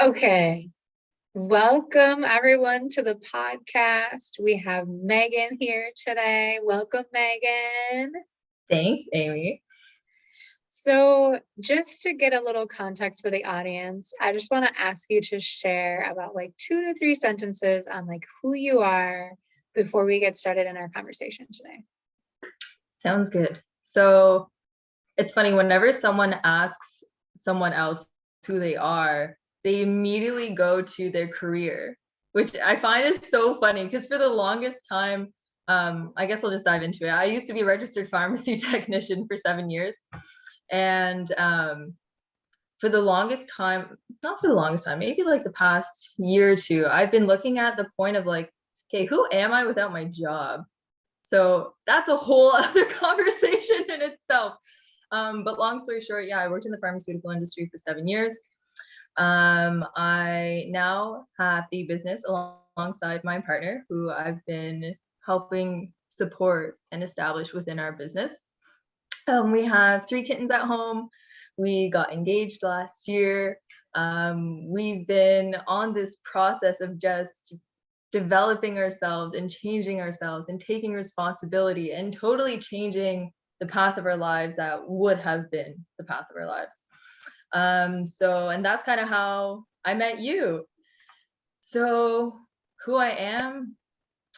Okay, welcome everyone to the podcast. We have Megan here today. Welcome, Megan. Thanks, Amy. So, just to get a little context for the audience, I just want to ask you to share about like 2 to 3 sentences on like who you are before we get started in our conversation today. Sounds good. So it's funny, whenever someone asks someone else who they are, they immediately go to their career, which I find is so funny because for the longest time, I guess I'll just dive into it. I used to be a registered pharmacy technician for 7 years. And for the longest time, not for the longest time, maybe like the past year or two, I've been looking at the point of like, okay, who am I without my job? So that's a whole other conversation in itself. But long story short, yeah, I worked in the pharmaceutical industry for 7 years. I now have the business alongside my partner, who I've been helping support and establish within our business. We have 3 kittens at home. We got engaged last year. We've been on this process of just developing ourselves and changing ourselves and taking responsibility and totally changing the path of our lives that would have been the path of our lives. And that's kind of how I met you. So who I am,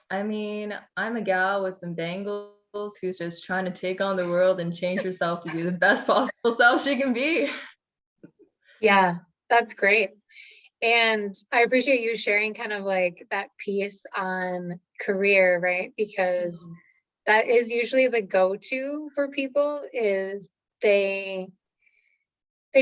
I mean, I'm a gal with some bangles who's just trying to take on the world and change herself to be the best possible self she can be. Yeah, that's great. And I appreciate you sharing kind of like that piece on career, right? Because that is usually the go-to for people is they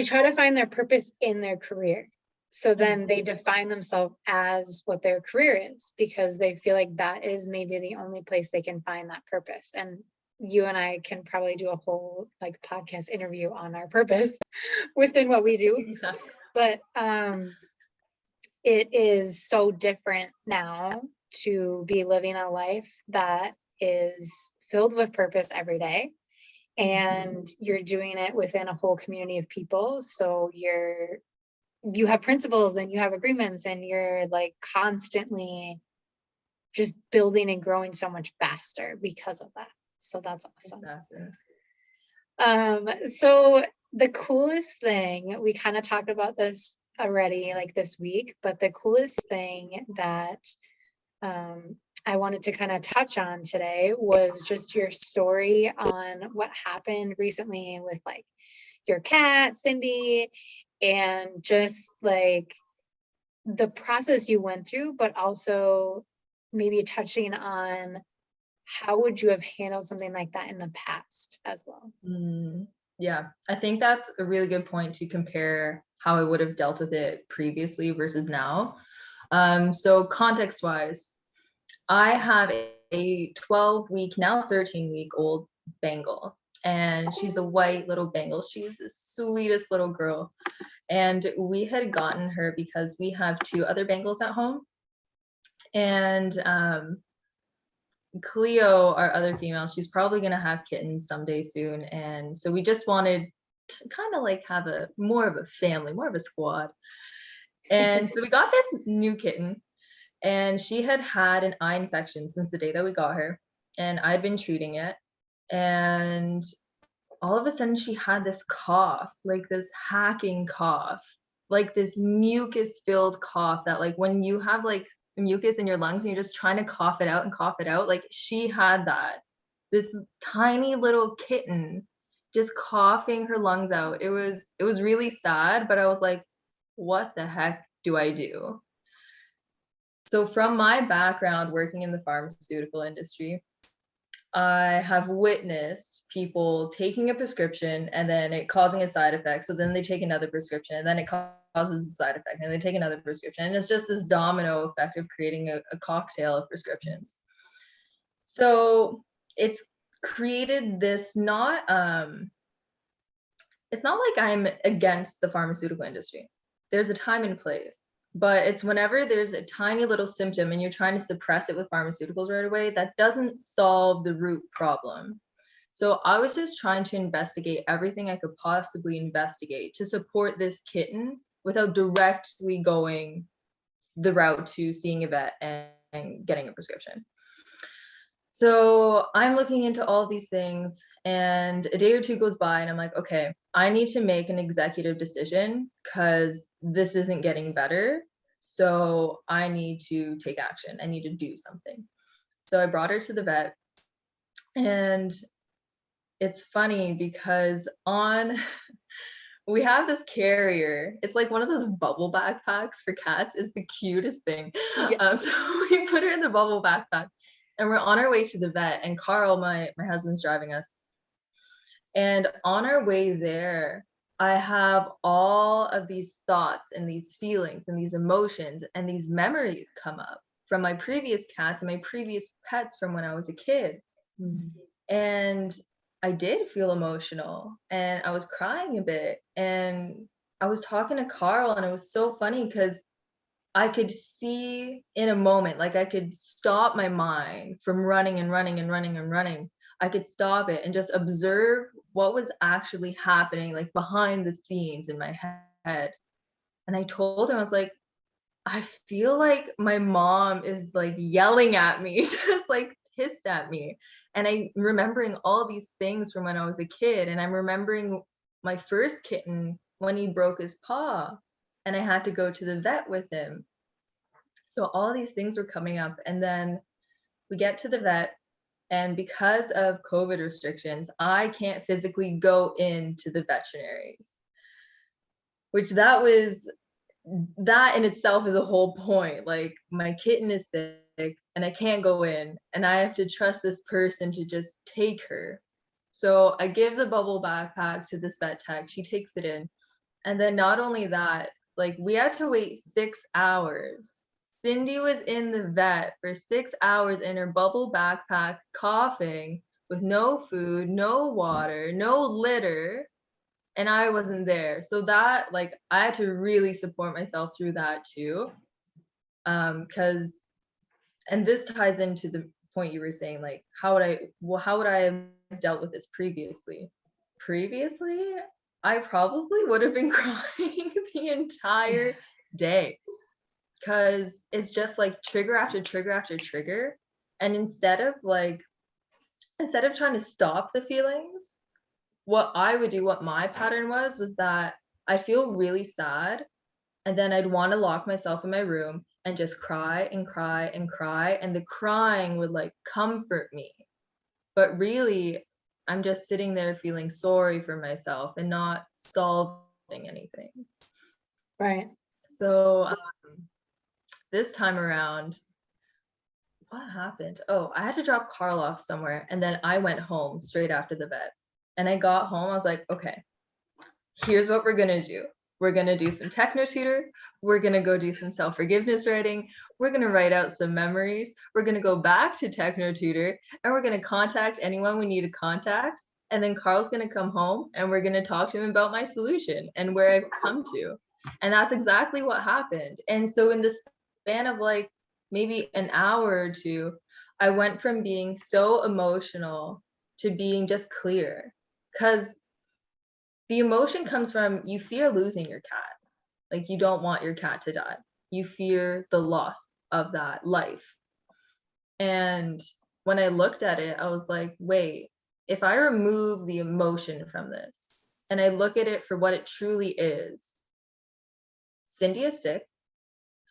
try to find their purpose in their career. So then they define themselves as what their career is because they feel like that is maybe the only place they can find that purpose. And you and I can probably do a whole like podcast interview on our purpose within what we do. Yeah. But it is so different now to be living a life that is filled with purpose every day. And you're doing it within a whole community of people. So you have principles and you have agreements and you're like constantly just building and growing so much faster because of that. So that's awesome. So the coolest thing, we kind of talked about this already like this week, but the coolest thing that I wanted to kind of touch on today was just your story on what happened recently with like your cat, Cindy, and just like the process you went through, but also maybe touching on how would you have handled something like that in the past as well? Yeah, I think that's a really good point to compare how I would have dealt with it previously versus now. So context-wise, I have a 12-week, now 13-week-old Bengal, and she's a white little Bengal. She's the sweetest little girl. And we had gotten her because we have 2 other Bengals at home. And Cleo, our other female, she's probably going to have kittens someday soon. And so we just wanted to kind of like have a more of a family, more of a squad. And so we got this new kitten, and she had had an eye infection since the day that we got her, and I'd been treating it. And all of a sudden she had this cough, like this hacking cough, like this mucus filled cough that like when you have like mucus in your lungs and you're just trying to cough it out, like she had that. This tiny little kitten just coughing her lungs out. It was really sad, but I was like, what the heck do I do? So from my background working in the pharmaceutical industry, I have witnessed people taking a prescription and then it causing a side effect. So then they take another prescription and then it causes a side effect and they take another prescription. And it's just this domino effect of creating a cocktail of prescriptions. So it's created this it's not like I'm against the pharmaceutical industry. There's a time and place. But it's whenever there's a tiny little symptom and you're trying to suppress it with pharmaceuticals right away, that doesn't solve the root problem. So I was just trying to investigate everything I could possibly investigate to support this kitten without directly going the route to seeing a vet and getting a prescription. So I'm looking into all these things, and a day or two goes by, and I'm like, okay, I need to make an executive decision because this isn't getting better. So I need to take action. I need to do something. So I brought her to the vet, and it's funny because we have this carrier. It's like one of those bubble backpacks for cats. It's the cutest thing. Yes. So we put her in the bubble backpack, and we're on our way to the vet. And Carl, my husband's driving us. And on our way there, I have all of these thoughts and these feelings and these emotions and these memories come up from my previous cats and my previous pets from when I was a kid. Mhm. And I did feel emotional and I was crying a bit. And I was talking to Carl, and it was so funny because I could see in a moment, like I could stop my mind from running and running and running and running. I could stop it and just observe what was actually happening, like behind the scenes in my head. And I told him, I was like, I feel like my mom is like yelling at me, just like pissed at me. And I'm remembering all these things from when I was a kid. And I'm remembering my first kitten when he broke his paw and I had to go to the vet with him. So all these things were coming up. And then we get to the vet. And because of COVID restrictions, I can't physically go into the veterinary, which that in itself is a whole point. Like my kitten is sick and I can't go in and I have to trust this person to just take her. So I give the bubble backpack to this vet tech. She takes it in. And then not only that, like we had to wait 6 hours. Cindy was in the vet for 6 hours in her bubble backpack, coughing with no food, no water, no litter, and I wasn't there. So that, like, I had to really support myself through that too. Because, and this ties into the point you were saying, like, how would I have dealt with this previously? Previously, I probably would have been crying the entire day because it's just like trigger after trigger after trigger. And instead of trying to stop the feelings, what I would do, what my pattern was that I feel really sad. And then I'd want to lock myself in my room and just cry and cry and cry. And the crying would like comfort me. But really, I'm just sitting there feeling sorry for myself and not solving anything. Right. So this time around, what happened? Oh, I had to drop Carl off somewhere. And then I went home straight after the vet. And I got home, I was like, okay, here's what we're going to do. We're going to do some techno tutor. We're going to go do some self-forgiveness writing. We're going to write out some memories. We're going to go back to techno tutor and we're going to contact anyone we need to contact. And then Carl's going to come home and we're going to talk to him about my solution and where I've come to. And that's exactly what happened. And so in the span of like maybe an hour or two, I went from being so emotional to being just clear. Because the emotion comes from you fear losing your cat. Like you don't want your cat to die. You fear the loss of that life. And when I looked at it, I was like, wait, if I remove the emotion from this and I look at it for what it truly is, Cindy is sick.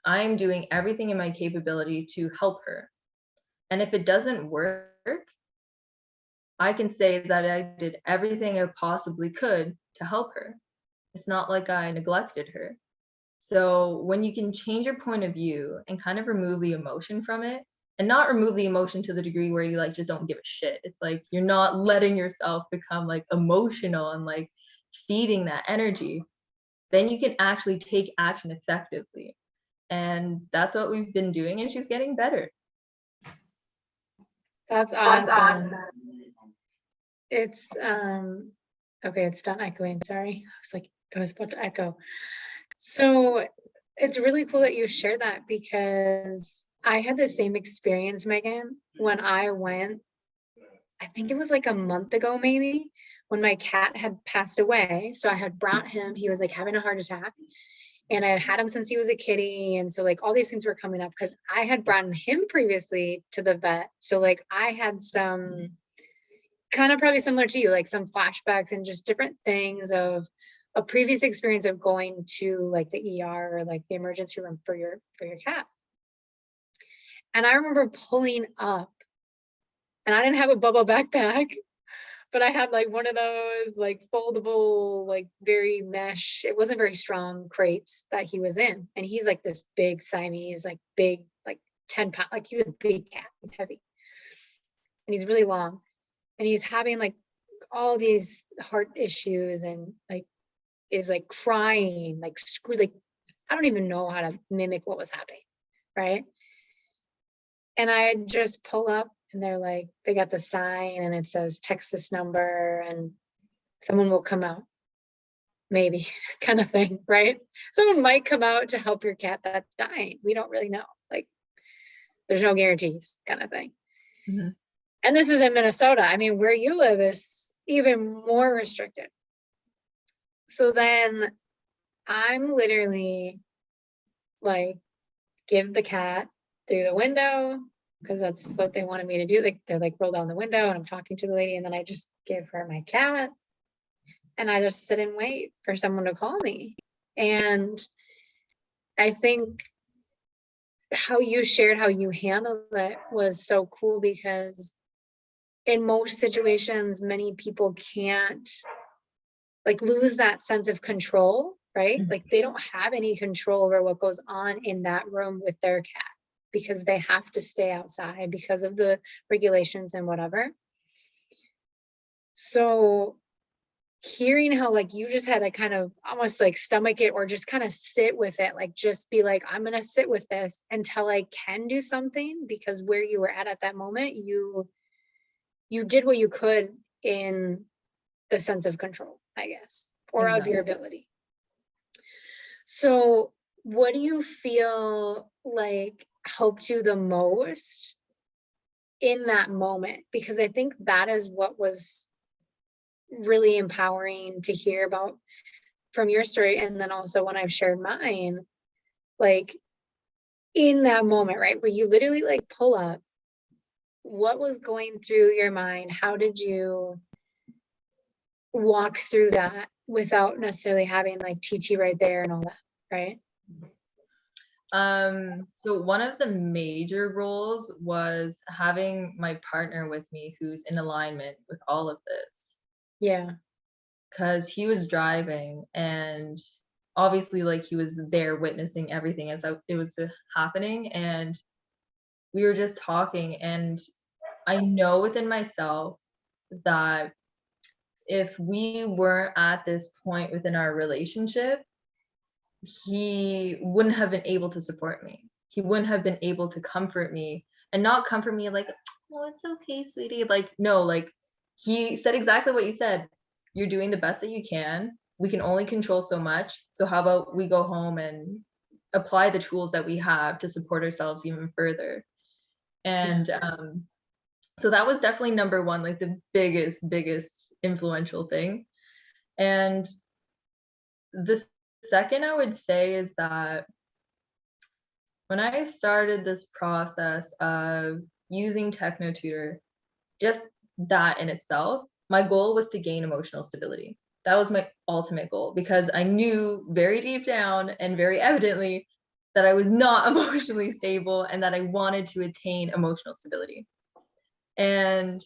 I am doing everything in my capability to help her. And if it doesn't work, I can say that I did everything I possibly could to help her. It's not like I neglected her. So when you can change your point of view and kind of remove the emotion from it, and not remove the emotion to the degree where you like just don't give a shit. It's like you're not letting yourself become like emotional and like feeding that energy. Then you can actually take action effectively. And that's what we've been doing, and she's getting better. That's awesome. It's okay, it's done echoing. Sorry. I was like, it was about to echo. So it's really cool that you shared that because I had the same experience, Megan, when I went, I think it was like a month ago, maybe, when my cat had passed away. So I had brought him, he was like having a heart attack. and I had had him since he was a kitty. And so like all these things were coming up because I had brought him previously to the vet. So like I had some kind of probably similar to you, like some flashbacks and just different things of a previous experience of going to like the ER or like the emergency room for your cat. And I remember pulling up, and I didn't have a bubble backpack, but I had like one of those like foldable, like very mesh, it wasn't very strong crates that he was in. And he's like this big Siamese, like big, like 10 pound, like he's a big cat, he's heavy. And he's really long. And he's having like all these heart issues and like is like crying, like screw, like I don't even know how to mimic what was happening, right? And I just pull up and they're like, they got the sign and it says text this number and someone will come out, maybe, kind of thing, right? Someone might come out to help your cat that's dying. We don't really know. Like, there's no guarantees, kind of thing. Mm-hmm. And this is in Minnesota. I mean, where you live is even more restricted. So then I'm literally like, give the cat through the window, because that's what they wanted me to do. They're like, roll down the window, and I'm talking to the lady, and then I just give her my cat, and I just sit and wait for someone to call me. And I think how you shared how you handled it was so cool, because in most situations, many people can't like lose that sense of control, right? Mm-hmm. Like they don't have any control over what goes on in that room with their cat because they have to stay outside because of the regulations and whatever. So hearing how like you just had to kind of almost like stomach it or just kind of sit with it, like just be like, I'm gonna sit with this until I can do something, because where you were at that moment, you did what you could in the sense of control, I guess, or of your ability. So what do you feel like helped you the most in that moment? Because I think that is what was really empowering to hear about from your story. And then also when I've shared mine, like in that moment, right, where you literally like pull up, what was going through your mind? How did you walk through that without necessarily having like TT right there and all that, right? So one of the major roles was having my partner with me who's in alignment with all of this. Yeah. Because he was driving and obviously like he was there witnessing everything as it was happening, and we were just talking, and I know within myself that if we weren't at this point within our relationship, he wouldn't have been able to support me. He wouldn't have been able to comfort me, and not comfort me like, oh, it's okay, sweetie. Like, no, like he said exactly what you said. You're doing the best that you can. We can only control so much. So how about we go home and apply the tools that we have to support ourselves even further. And so that was definitely number one, like the biggest influential thing. And the second I would say is that when I started this process of using TechnoTutor, just that in itself, my goal was to gain emotional stability. That was my ultimate goal, because I knew very deep down and very evidently that I was not emotionally stable and that I wanted to attain emotional stability. And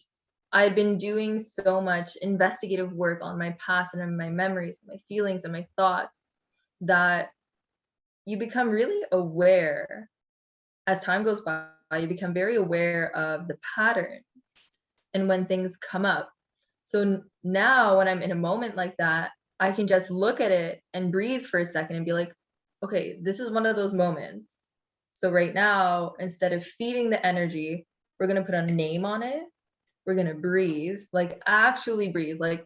I'd been doing so much investigative work on my past and on my memories, my feelings, and my thoughts, that you become really aware as time goes by. You become very aware of the patterns and when things come up. So now when I'm in a moment like that, I can just look at it and breathe for a second and be like, okay, this is one of those moments. So right now, instead of feeding the energy, we're going to put a name on it. We're going to breathe, like actually breathe, like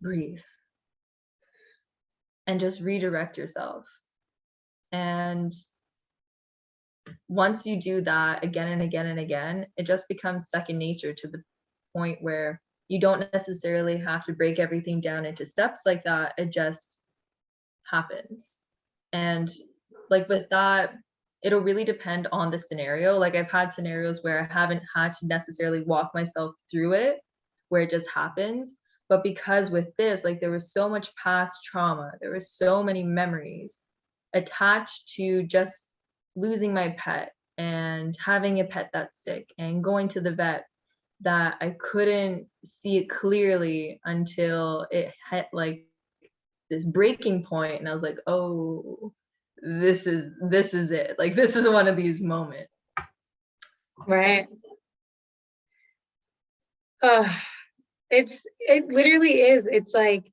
breathe, and just redirect yourself. And once you do that again and again and again, it just becomes second nature, to the point where you don't necessarily have to break everything down into steps like that. It just happens. And like with that, it'll really depend on the scenario. Like I've had scenarios where I haven't had to necessarily walk myself through it, where it just happens. But because with this, like there was so much past trauma, there was so many memories attached to just losing my pet and having a pet that's sick and going to the vet, that I couldn't see it clearly until it hit like this breaking point, and I was like, oh, this is it. Like this is one of these moments. Right. It literally is. It's like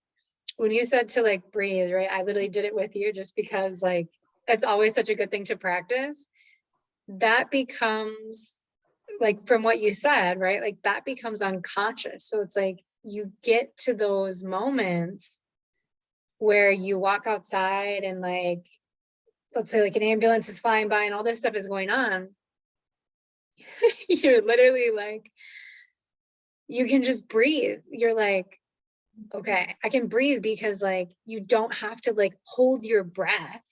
when you said to like breathe, right? I literally did it with you just because like it's always such a good thing to practice. That becomes like from what you said, right? Like that becomes unconscious. So it's like you get to those moments where you walk outside and like, let's say like an ambulance is flying by and all this stuff is going on. You're literally like, you can just breathe. You're like, okay, I can breathe because like you don't have to like hold your breath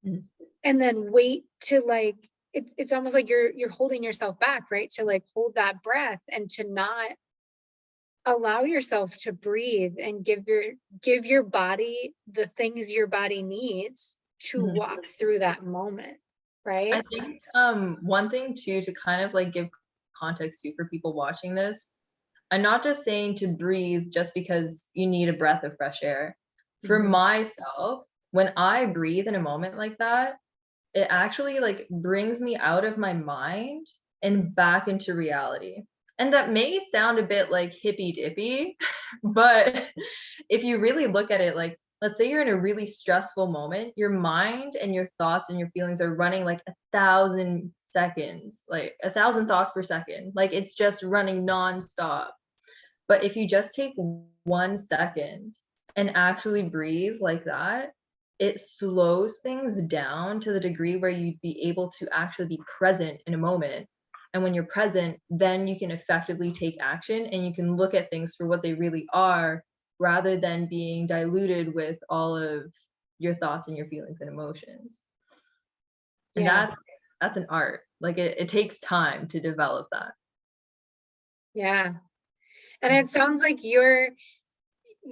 Mhm. and then wait to like it's almost like you're holding yourself back, right? To like hold that breath and to not allow yourself to breathe and give your body the things your body needs to Mhm. walk through that moment, I right? think one thing too, to kind of like give context to for people watching this, I'm not just saying to breathe just because you need a breath of fresh air. For Mhm. myself, when I breathe in a moment like that, it actually like brings me out of my mind and back into reality. And that may sound a bit like hippy dippy, but if you really look at it, like let's say you're in a really stressful moment, your mind and your thoughts and your feelings are running like 1,000 seconds, like 1,000 thoughts per second. Like it's just running nonstop. But if you just take 1 second and actually breathe like that, it slows things down to the degree where you'd be able to actually be present in a moment. And when you're present, then you can effectively take action and you can look at things for what they really are rather than being diluted with all of your thoughts and your feelings and emotions. And Yeah, that's an art. Like it takes time to develop that. yeah. And it sounds like you're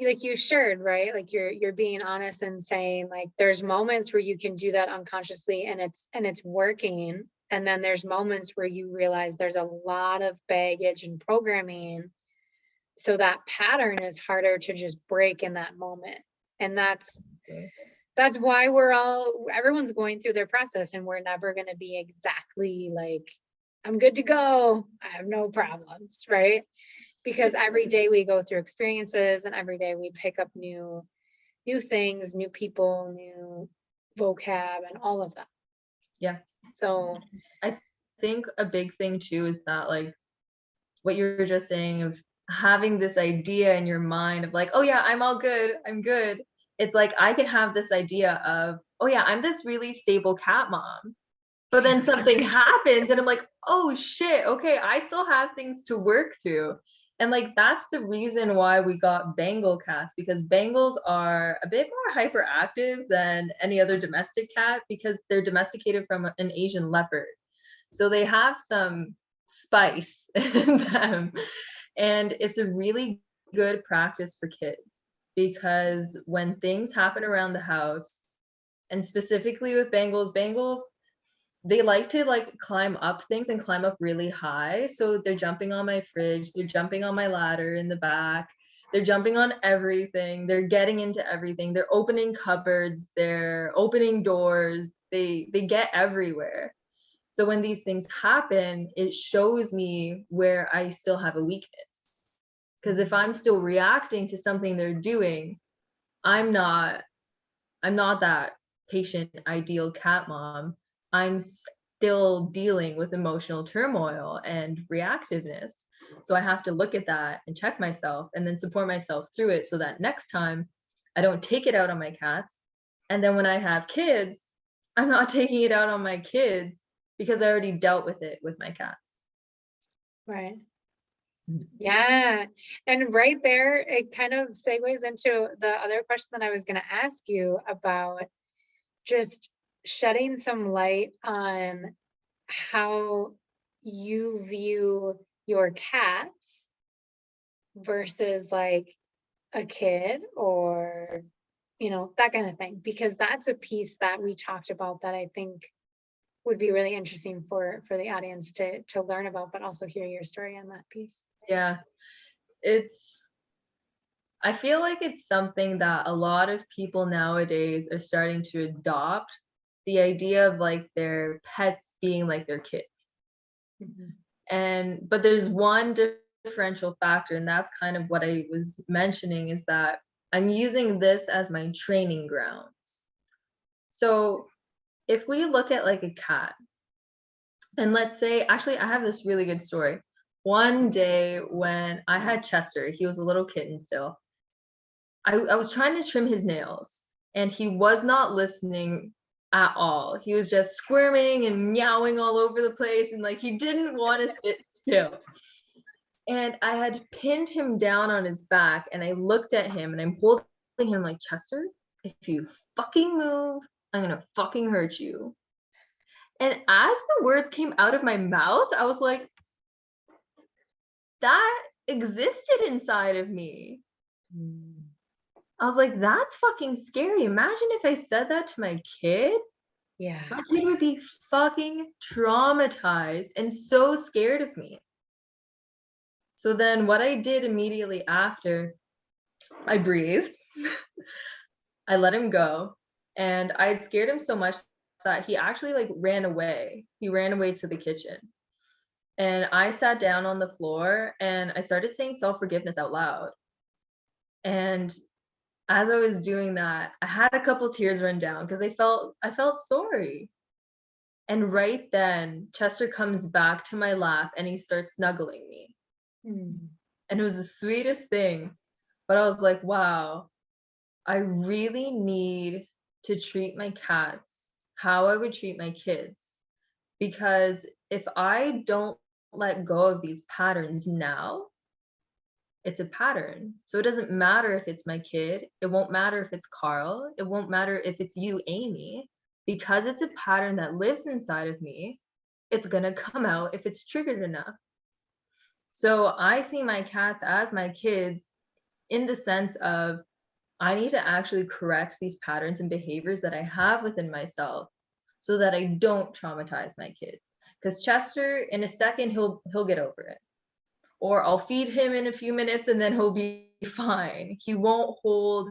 like you shared, right? Like you're being honest and saying like there's moments where you can do that unconsciously and it's working. And then there's moments where you realize there's a lot of baggage and programming. So that pattern is harder to just break in that moment. And that's why everyone's going through their process and we're never going to be exactly like, I'm good to go. I have no problems, right? Because every day we go through experiences and every day we pick up new things, new people, new vocab and all of that. Yeah. So I think a big thing too is that like what you were just saying of having this idea in your mind of like, oh yeah, I'm all good, I'm good. It's like I can have this idea of, oh yeah, I'm this really stable cat mom. But then something happens and I'm like, oh shit, okay, I still have things to work through. And like that's the reason why we got Bengal cats, because Bengals are a bit more hyperactive than any other domestic cat because they're domesticated from an Asian leopard. So they have some spice in them. And it's a really good practice for kids because when things happen around the house, and specifically with Bengals, they like to like climb up things and climb up really high. So they're jumping on my fridge, they're jumping on my ladder in the back, they're jumping on everything, they're getting into everything, they're opening cupboards, they're opening doors, they get everywhere. So when these things happen, it shows me where I still have a weakness. Because if I'm still reacting to something they're doing, I'm not I'm not that patient ideal cat mom. I'm still dealing with emotional turmoil and reactiveness. So I have to look at that and check myself and then support myself through it so that next time I don't take it out on my cats. And then when I have kids, I'm not taking it out on my kids because I already dealt with it with my cats. right. Yeah. And right there, it kind of segues into the other question that I was going to ask you about just shedding some light on how you view your cats versus like a kid or, that kind of thing. Because that's a piece that we talked about that I think would be really interesting for the audience to learn about, but also hear your story on that piece. Yeah, it's I feel like it's something that a lot of people nowadays are starting to adopt, the idea of like their pets being like their kids. Mhm. But there's one differential factor, and that's kind of what I was mentioning, is that I'm using this as my training grounds. So if we look at like a cat, and let's say, actually, I have this really good story. One day when I had Chester, he was a little kitten still. I was trying to trim his nails, and he was not listening at all. He was just squirming and meowing all over the place, and like he didn't want to sit still. And I had pinned him down on his back, and I looked at him, and I'm holding him like, Chester, if you fucking move, I'm gonna fucking hurt you. And as the words came out of my mouth, I was like, that existed inside of me. Mm. I was like, that's fucking scary. Imagine if I said that to my kid. Yeah. My kid would be fucking traumatized and so scared of me. So then what I did immediately after, I breathed, I let him go, and I had scared him so much that he actually like ran away. He ran away to the kitchen. And I sat down on the floor and I started saying self-forgiveness out loud. And as I was doing that, I had a couple tears run down because I felt sorry. And right then, Chester comes back to my lap and he starts snuggling me. Mm. And it was the sweetest thing. But I was like, wow, I really need to treat my cats how I would treat my kids. Because if I don't let go of these patterns now, it's a pattern. So it doesn't matter if it's my kid, it won't matter if it's Carl, it won't matter if it's you, Amy, because it's a pattern that lives inside of me. It's gonna come out if it's triggered enough. So I see my cats as my kids in the sense of I need to actually correct these patterns and behaviors that I have within myself so that I don't traumatize my kids. Because Chester, in a second, he'll get over it. Or I'll feed him in a few minutes and then he'll be fine. He won't hold,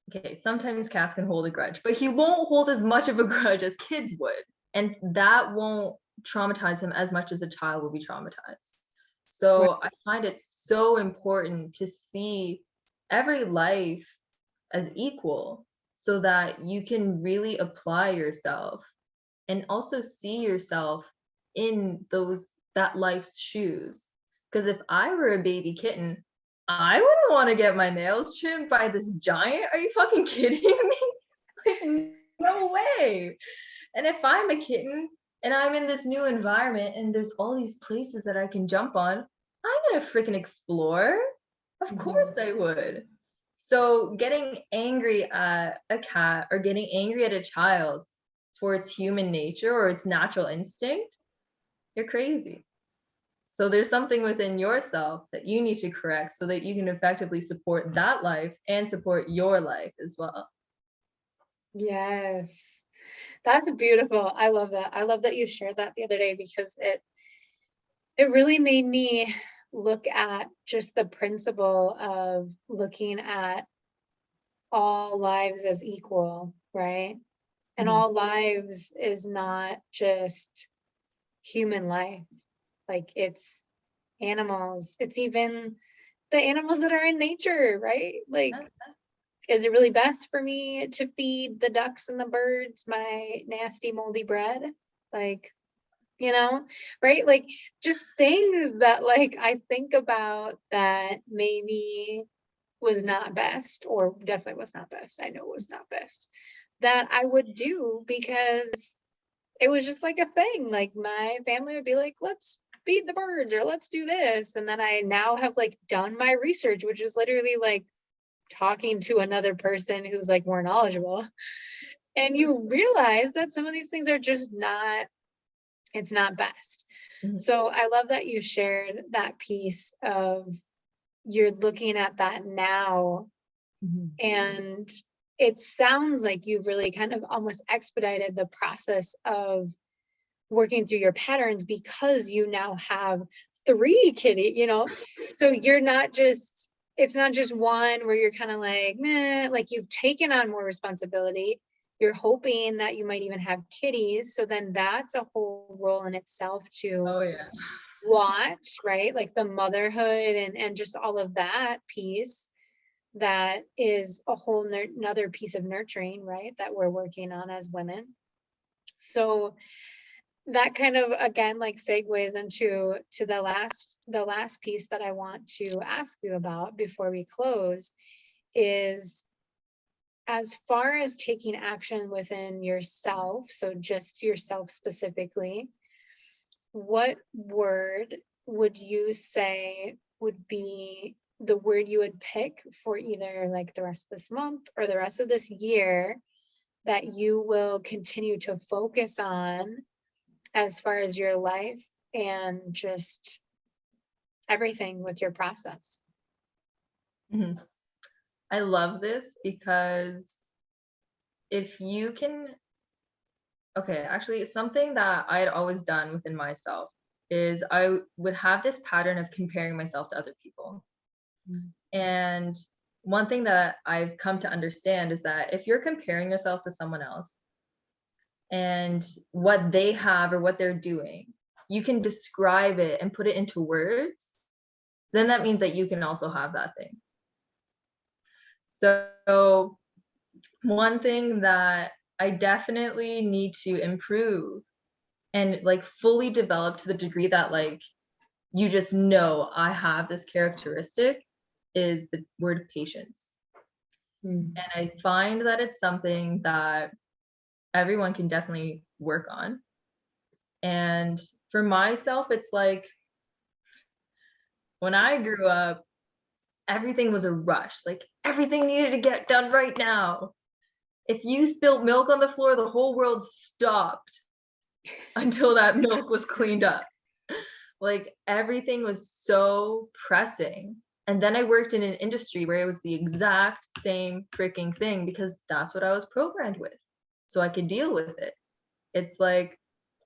okay, sometimes cats can hold a grudge, but he won't hold as much of a grudge as kids would. And that won't traumatize him as much as a child will be traumatized. Right. So I find it so important to see every life as equal so that you can really apply yourself and also see yourself in that life's shoes. Because if I were a baby kitten, I wouldn't want to get my nails trimmed by this giant. Are you fucking kidding me? Like, no way. And if I'm a kitten and I'm in this new environment and there's all these places that I can jump on, I'm gonna freaking explore. Of course Mhm. I would. So getting angry at a cat or getting angry at a child for its human nature or its natural instinct, you're crazy. So there's something within yourself that you need to correct so that you can effectively support that life and support your life as well. Yes. That's beautiful. I love that. I love that you shared that the other day because it really made me look at just the principle of looking at all lives as equal, right? And Mhm. all lives is not just human life. Like it's animals. It's even the animals that are in nature, right? Like, is it really best for me to feed the ducks and the birds my nasty moldy bread? Like, you know, right? Like just things that like I think about that maybe was not best, or definitely was not best. I know it was not best, that I would do because it was just like a thing. Like my family would be like, feed the birds or let's do this. And then I now have like done my research, which is literally like talking to another person who's like more knowledgeable. And you realize that some of these things are just not, it's not best. Mhm. So I love that you shared that piece of you're looking at that now. Mhm. And it sounds like you've really kind of almost expedited the process of working through your patterns because you now have 3 kitty, so you're not just, it's not just one where you're kind of like, meh, like you've taken on more responsibility. You're hoping that you might even have kitties. So then that's a whole role in itself to Oh yeah. watch, right? Like the motherhood and just all of that piece that is a whole another piece of nurturing, right? That we're working on as women. So that kind of again like segues into the last piece that I want to ask you about before we close is as far as taking action within yourself, so just yourself specifically, what word would you say would be the word you would pick for either like the rest of this month or the rest of this year that you will continue to focus on as far as your life and just everything with your process? Mhm. I love this because if you can, okay, actually, something that I had always done within myself is I would have this pattern of comparing myself to other people. Mm. And one thing that I've come to understand is that if you're comparing yourself to someone else and what they have or what they're doing, you can describe it and put it into words, then that means that you can also have that thing. So, one thing that I definitely need to improve and like fully develop to the degree that like you just know I have this characteristic is the word patience. Mm. And I find that it's something that everyone can definitely work on. And for myself, it's like when I grew up, everything was a rush. Like everything needed to get done right now. If you spilled milk on the floor, the whole world stopped until that milk was cleaned up. Like everything was so pressing. And then I worked in an industry where it was the exact same freaking thing because that's what I was programmed with. So I could deal with it. It's like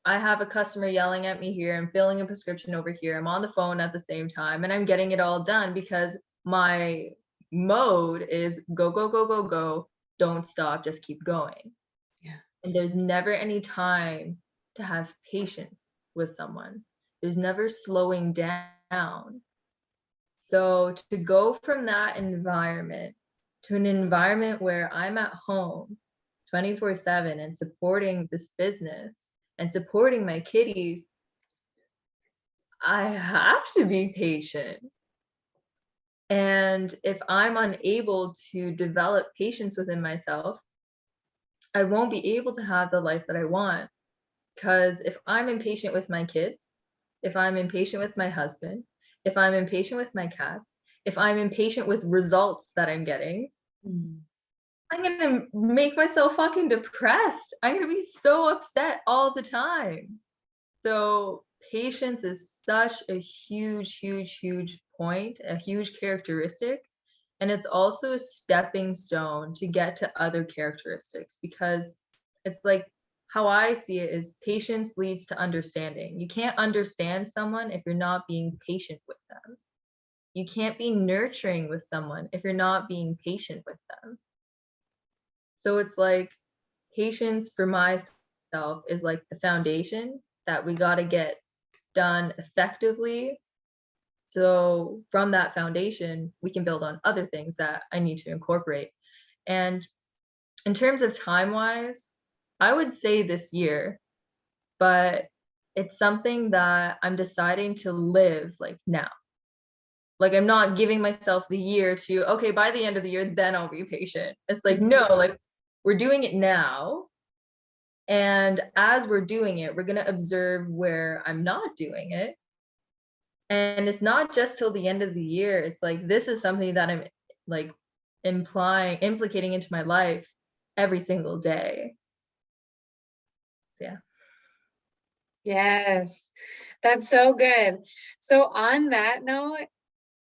I have a customer yelling at me here, I'm filling a prescription over here, I'm on the phone at the same time, and I'm getting it all done because my mode is go, go, go, go, go. Don't stop, just keep going. Yeah. And there's never any time to have patience with someone. There's never slowing down. So to go from that environment to an environment where I'm at home 24/7 and supporting this business and supporting my kitties, I have to be patient. And if I'm unable to develop patience within myself, I won't be able to have the life that I want. Because if I'm impatient with my kids, if I'm impatient with my husband, if I'm impatient with my cats, if I'm impatient with results that I'm getting, Mm. I'm gonna make myself fucking depressed. I'm gonna be so upset all the time. So patience is such a huge, huge, huge point, a huge characteristic. And it's also a stepping stone to get to other characteristics because it's like how I see it is patience leads to understanding. You can't understand someone if you're not being patient with them. You can't be nurturing with someone if you're not being patient with them. So it's like patience for myself is like the foundation that we got to get done effectively. So from that foundation, we can build on other things that I need to incorporate. And in terms of time wise, I would say this year, but it's something that I'm deciding to live like now. Like I'm not giving myself the year to, okay, by the end of the year, then I'll be patient. It's like, no, like we're doing it now. And as we're doing it, we're going to observe where I'm not doing it. And it's not just till the end of the year. It's like, this is something that I'm like implicating into my life every single day. So yeah. Yes, that's so good. So on that note,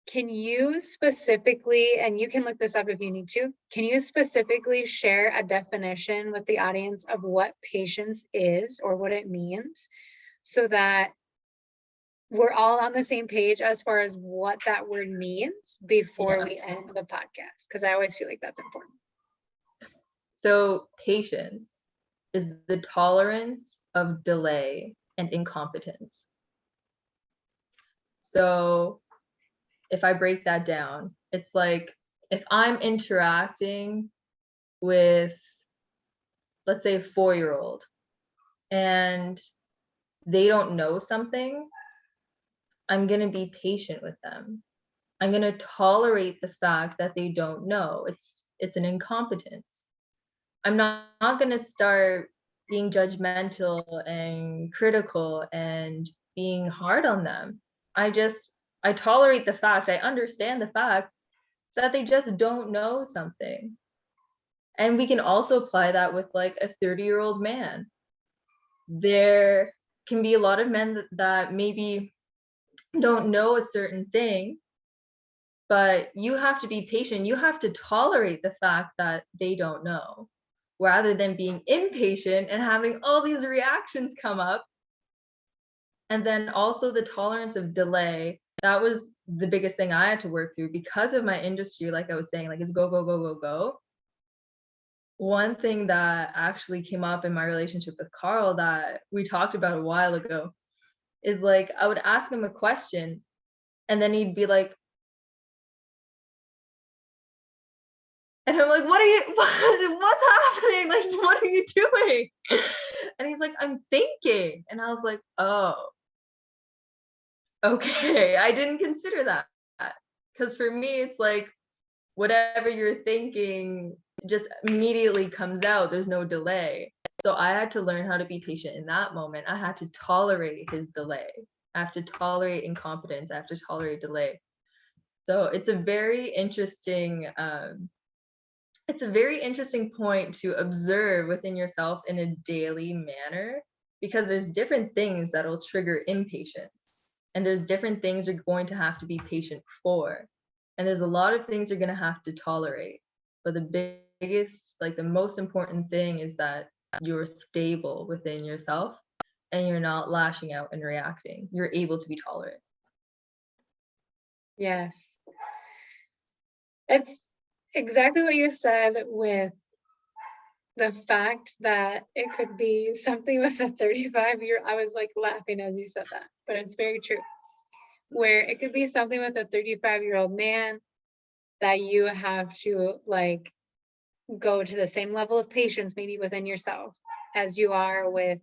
can you specifically, and you can look this up if you need to, can you specifically share a definition with the audience of what patience is or what it means so that we're all on the same page as far as what that word means before Yeah. we end the podcast? Because I always feel like that's important. So patience is the tolerance of delay and incompetence. So if I break that down, it's like, if I'm interacting with, let's say, a 4-year-old, and they don't know something, I'm going to be patient with them. I'm going to tolerate the fact that they don't know. It's an incompetence. I'm not going to start being judgmental and critical and being hard on them. I tolerate the fact, I understand the fact that they just don't know something. And we can also apply that with like a 30-year-old man. There can be a lot of men that maybe don't know a certain thing, but you have to be patient. You have to tolerate the fact that they don't know, rather than being impatient and having all these reactions come up. And then also the tolerance of delay. That was the biggest thing I had to work through because of my industry. Like I was saying, like, it's go, go, go, go, go. One thing that actually came up in my relationship with Carl that we talked about a while ago is, like, I would ask him a question and then he'd be like, and I'm like, what's happening? Like, what are you doing? And he's like, I'm thinking. And I was like, oh, okay. I didn't consider that. Because for me, it's like, whatever you're thinking just immediately comes out. There's no delay. So I had to learn how to be patient in that moment. I had to tolerate his delay. I have to tolerate incompetence. I have to tolerate delay. So it's a very interesting point to observe within yourself in a daily manner, because there's different things that'll trigger impatience, and there's different things you're going to have to be patient for, and there's a lot of things you're going to have to tolerate. But the biggest, like the most important thing is that you're stable within yourself and you're not lashing out and reacting. You're able to be tolerant. Yes. It's exactly what you said, with the fact that it could be something with a 35-year, I was like laughing as you said that, but it's very true. Where it could be something with a 35-year-old man that you have to like go to the same level of patience maybe within yourself as you are with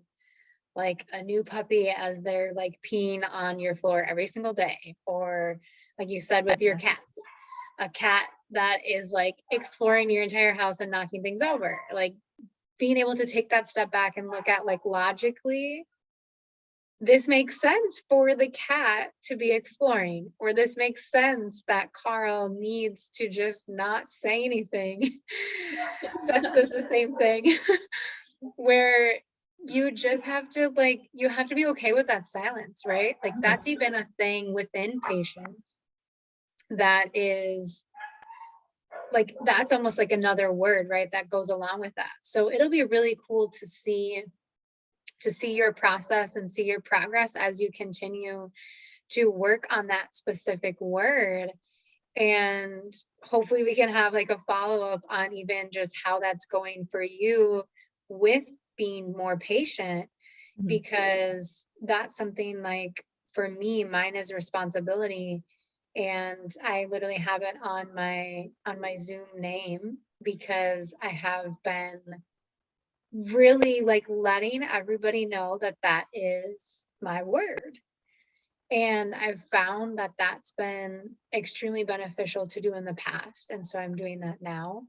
like a new puppy as they're like peeing on your floor every single day, or like you said with your cats, a cat that is like exploring your entire house and knocking things over. Like being able to take that step back and look at like logically, this makes sense for the cat to be exploring, or this makes sense that Carl needs to just not say anything. Seth does the same thing. Where you just have to like, you have to be okay with that silence, right? Like that's even a thing within patience that is like, that's almost like another word, right, that goes along with that. So it'll be really cool to see your process and see your progress as you continue to work on that specific word. And hopefully we can have like a follow-up on even just how that's going for you with being more patient, because that's something like for me, mine is responsibility. And I literally have it on my Zoom name, because I have been really like letting everybody know that that is my word. And I've found that that's been extremely beneficial to do in the past. And so I'm doing that now.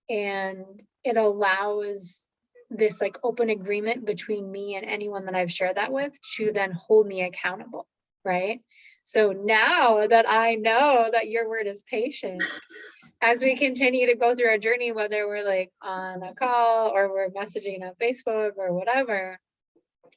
And it allows this like open agreement between me and anyone that I've shared that with to then hold me accountable, right? So now that I know that your word is patient, as we continue to go through our journey, whether we're like on a call or we're messaging on Facebook or whatever,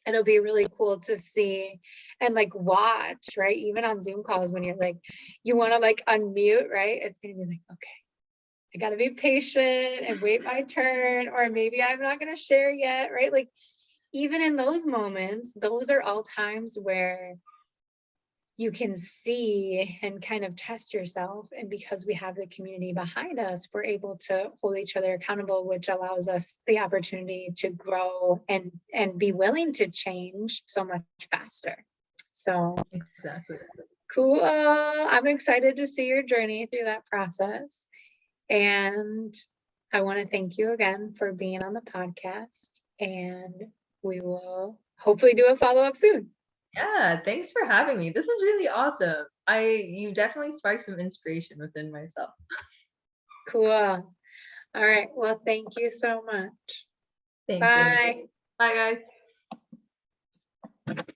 it'll be really cool to see and like watch, right? Even on Zoom calls when you're like, you want to like unmute, right? It's going to be like, okay, I got to be patient and wait my turn, or maybe I'm not going to share yet, right? Like, even in those moments, those are all times where you can see and kind of test yourself. And because we have the community behind us, we're able to hold each other accountable, which allows us the opportunity to grow and be willing to change so much faster. So Exactly. cool. I'm excited to see your journey through that process. And I want to thank you again for being on the podcast. And we will hopefully do a follow-up soon. Yeah, thanks for having me. This is really awesome. You definitely sparked some inspiration within myself. Cool. All right. Well, thank you so much. Thanks, Amy. Bye. Bye, guys.